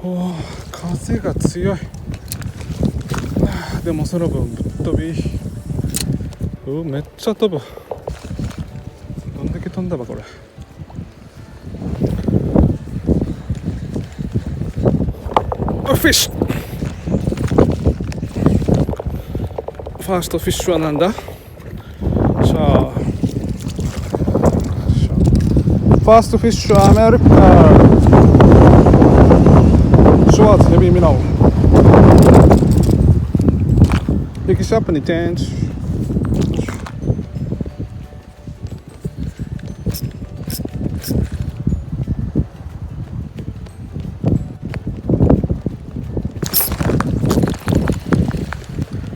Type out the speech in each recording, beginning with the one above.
お風が強い。でもその分ぶっ飛び。めっちゃ飛ぶ。どんだけ飛んだばこれ。フィッシュ。ファーストフィッシュはなんだ？ファーストフィッシュはアメリカ。ショワーツヘビーミノー。Ik snap het niet eens.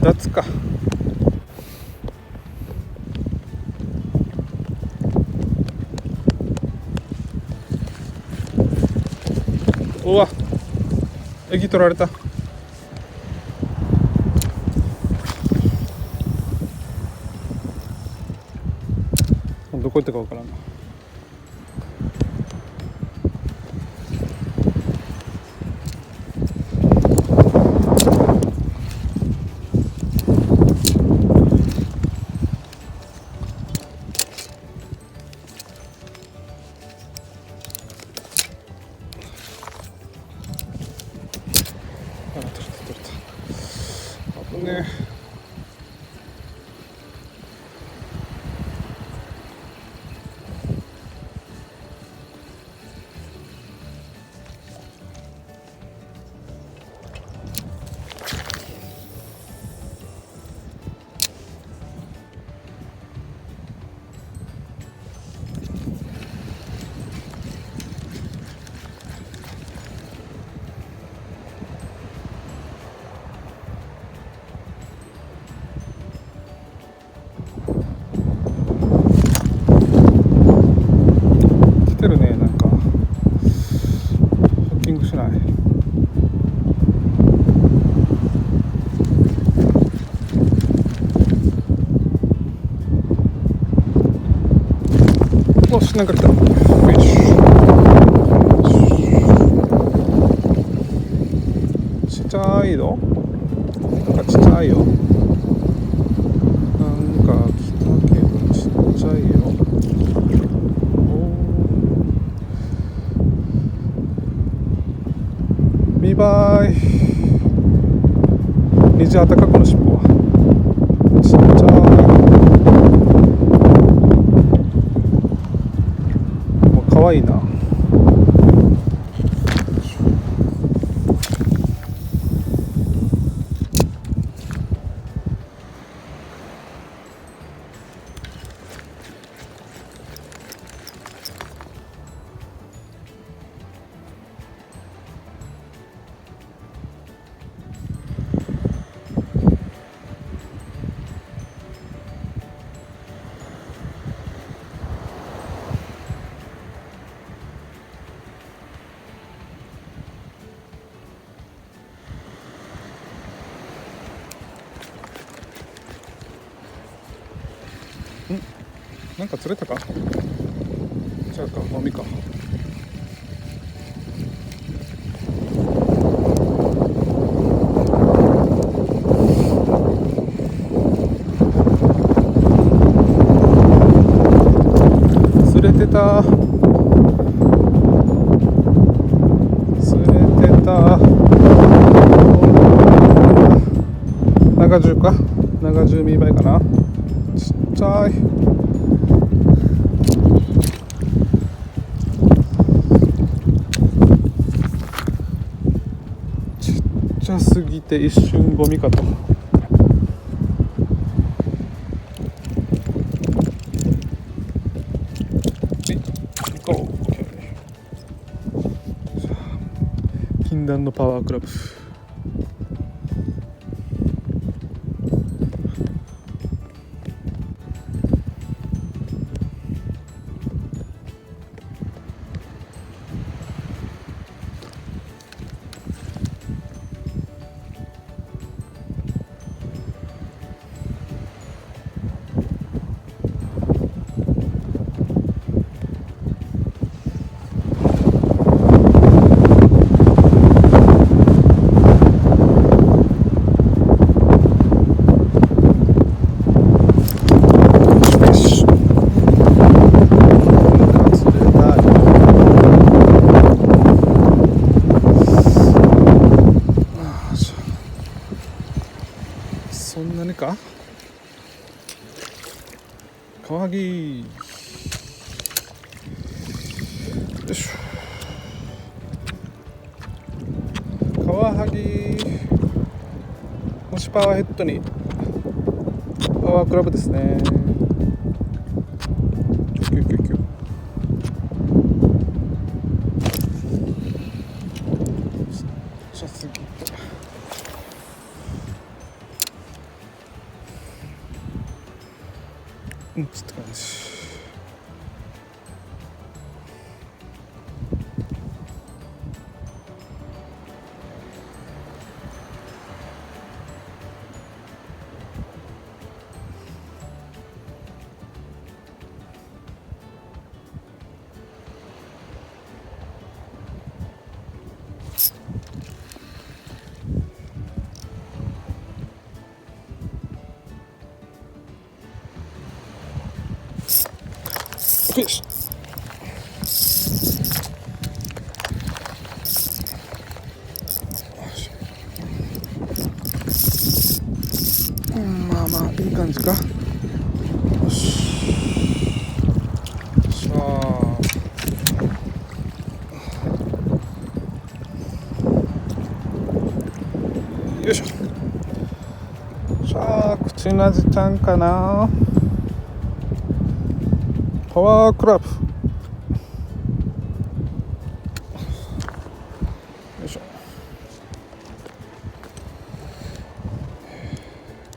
Datか。うわ、駅取られた。どこ行ったかわからんな。ね、おし、なんか来た。フィッシュ。ちっちゃいの？なんかちっちゃいよ。なんか来たけどちっちゃいよ。ミバイ。ニジハタかこの尻尾は。ちっちゃい。かわいいな。なんか釣れたか？じゃあか、もみか。釣れてた。釣れてた。ナガジュか？ナガジュミーバイかな？ちっちゃい。ちっちゃすぎて一瞬ゴミかと。禁断のパワークラブ。かカワハギよいしょ。カワハギもしパワーヘッドにパワークラブですね。キュキュキュシャツギちょっと感じ。よし。まあまあいい感じか。よし。さあ。よいしょ。さあ、クチナジちゃんかな。パワークラブよいしょ。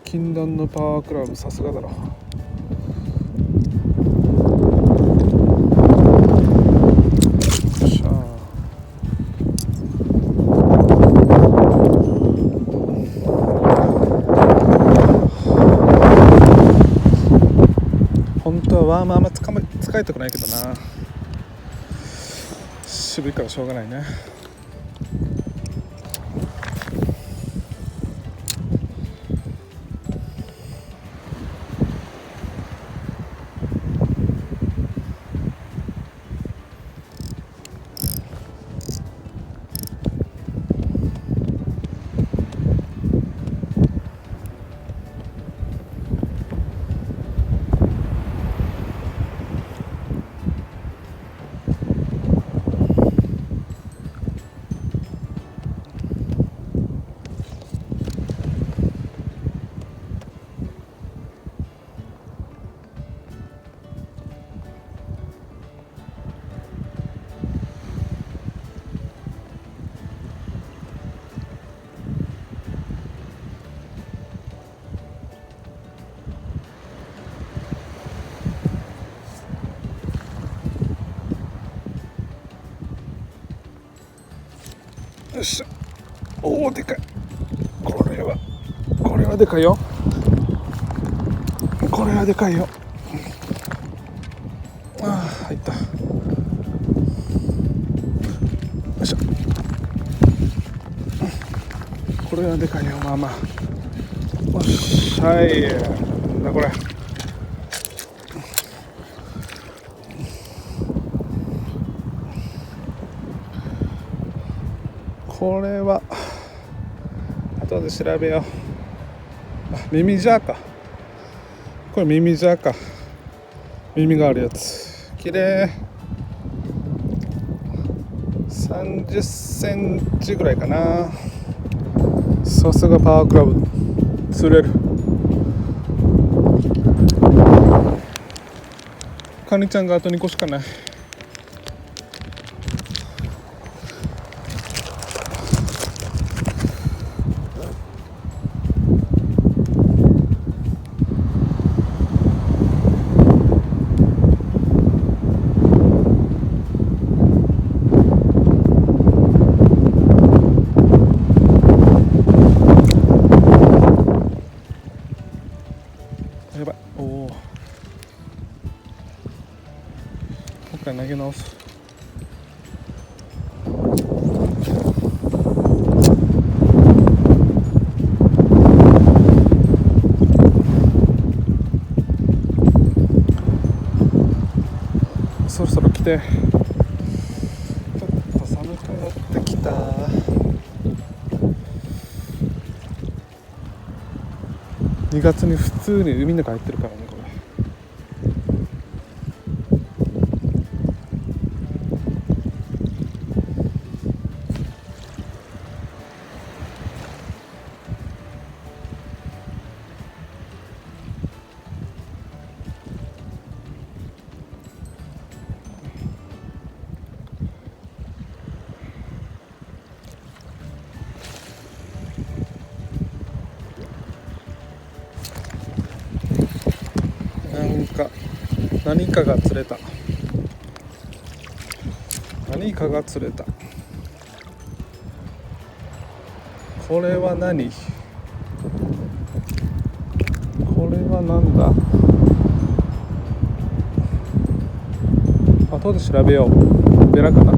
禁断のパワークラブ、さすがだろ。よっしゃ。本当はワームあんま使いたくないけどな。渋いからしょうがないね。よっしゃ。おお、でかい。これはでかいよ。これはでかいよ。ああ、入った。よいしょ。これはでかいよ。まあまあ。おっしゃい。なんだこれ。これは後で調べよう。ミミジャーか。これミミジャーか。耳があるやつ。きれい。30センチぐらいかな。さすがパワークラブ。釣れる。カニちゃんがあと2個しかない。やばい。おお。もう一回投げ直す。そろそろ来て。ちょっと寒くなってきた。2月に普通に海の中入ってるからね、これ。何かが釣れた。何かが釣れた。これは何？これはなんだ？後で調べよう。ベラかな？